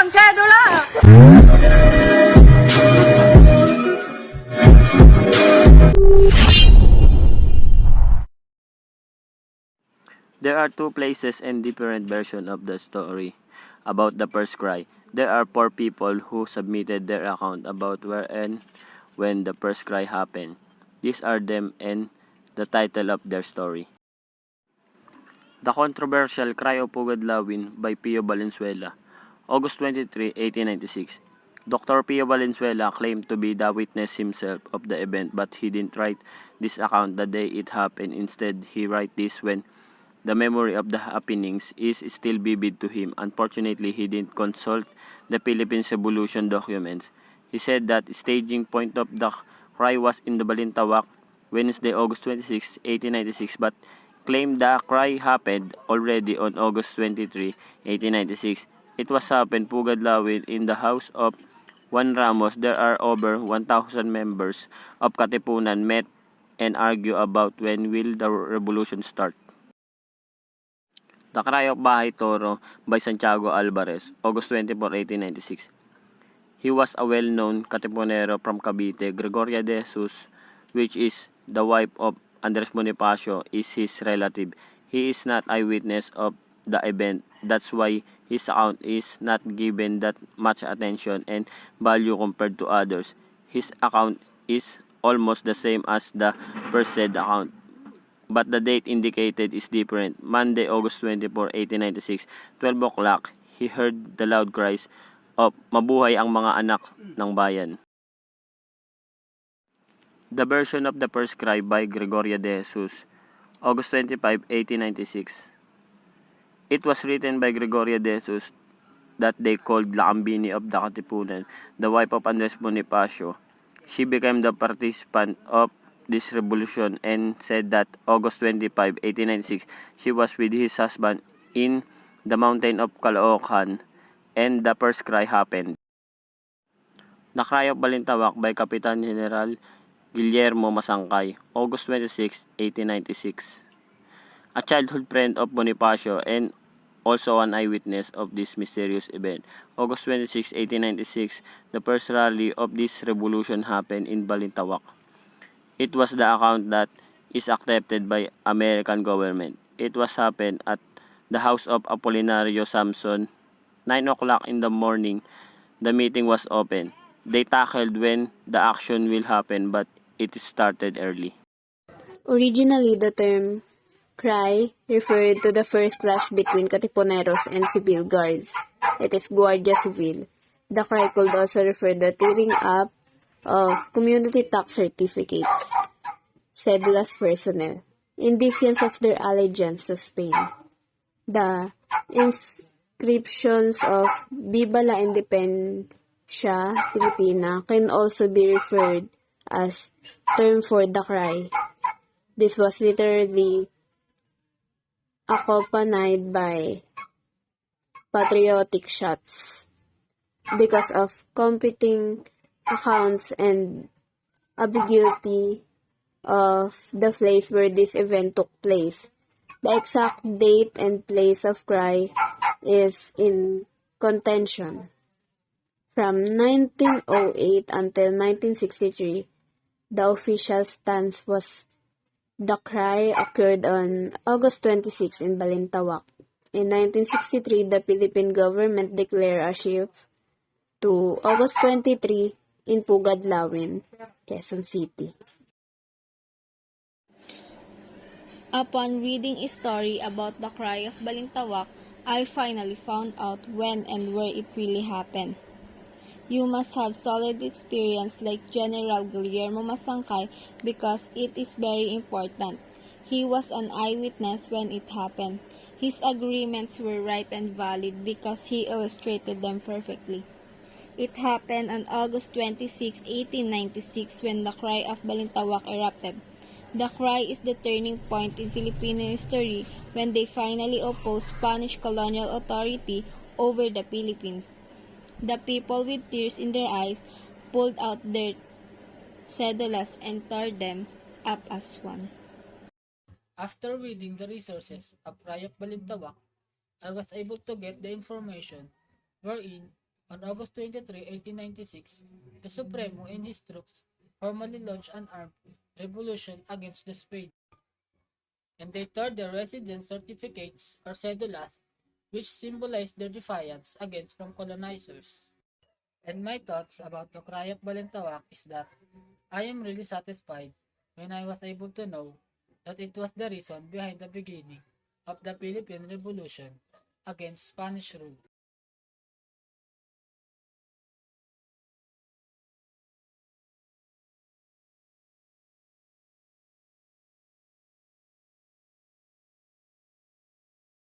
ang sedula! There are two places and different versions of the story about the first cry. There are four people who submitted their account about where and when the first cry happened. These are them and the title of their story. The controversial Cry of Pugadlawin by Pio Valenzuela, August 23, 1896. Dr. Pio Valenzuela claimed to be the witness himself of the event, but he didn't write this account the day it happened. Instead, he wrote this when the memory of the happenings is still vivid to him. Unfortunately, he didn't consult the Philippines Revolution documents. He said that staging point of the cry was in the Balintawak, Wednesday, August 26, 1896, but claimed the cry happened already on August 23, 1896. It was happened Pugadlawin in the house of Juan Ramos. There are over 1,000 members of Katipunan met and argue about when will the revolution start. The Cry of Bahay Toro by Santiago Alvarez, August 24, 1896. He was a well-known Katipunero from Cavite. Gregoria de Jesus, which is the wife of Andres Bonifacio, is his relative. He is not eyewitness of the event. That's why his account is not given that much attention and value compared to others. His account is almost the same as the first said account, but the date indicated is different. Monday, August 24, 1896, 12 o'clock, he heard the loud cries of "Mabuhay ang mga anak ng bayan." The version of the first cry by Gregoria de Jesus, August 25, 1896. It was written by Gregoria de Jesus that they called Lacambini of the Katipunan, the wife of Andres Bonifacio. She became the participant of this revolution and said that August 25, 1896, she was with his husband in the mountain of Caloocan and the first cry happened. The Cry of Balintawak by Kapitan General Guillermo Masangkay, August 26, 1896. A childhood friend of Bonifacio and also an eyewitness of this mysterious event. August 26, 1896, the first rally of this revolution happened in Balintawak. It was the account that is accepted by American government. It was happened at the house of Apolinario Samson. 9 o'clock in the morning, the meeting was open. They tackled when the action will happen, but it started early. Originally, the term cry referred to the first clash between Katipuneros and civil guards. It is Guardia Civil. The cry could also refer to the tearing up of community tax certificates, cédulas personnel, in defense of their allegiance to Spain. The inscriptions of Viva la Independencia Filipina can also be referred as term for the cry. This was literally accompanied by patriotic shots. Because of competing accounts and ambiguity of the place where this event took place, the exact date and place of cry is in contention. From 1908 until 1963, the official stance was the cry occurred on August 26 in Balintawak. In 1963, the Philippine government declared a shift to August 23 in Pugadlawin, Quezon City. Upon reading a story about the Cry of Balintawak, I finally found out when and where it really happened. You must have solid experience like General Guillermo Masangkay because it is very important. He was an eyewitness when it happened. His agreements were right and valid because he illustrated them perfectly. It happened on August 26, 1896 when the Cry of Balintawak erupted. The cry is the turning point in Filipino history when they finally opposed Spanish colonial authority over the Philippines. The people with tears in their eyes pulled out their cédulas and tore them up as one. After reading the resources of Cry of Balintawak, I was able to get the information wherein On August 23, 1896, the Supremo and his troops formally launched an armed revolution against the Spanish, and they tore their residence certificates or cedulas, which symbolized their defiance against from colonizers. And my thoughts about the cry of Balintawak is that I am really satisfied when I was able to know that it was the reason behind the beginning of the Philippine Revolution against Spanish rule.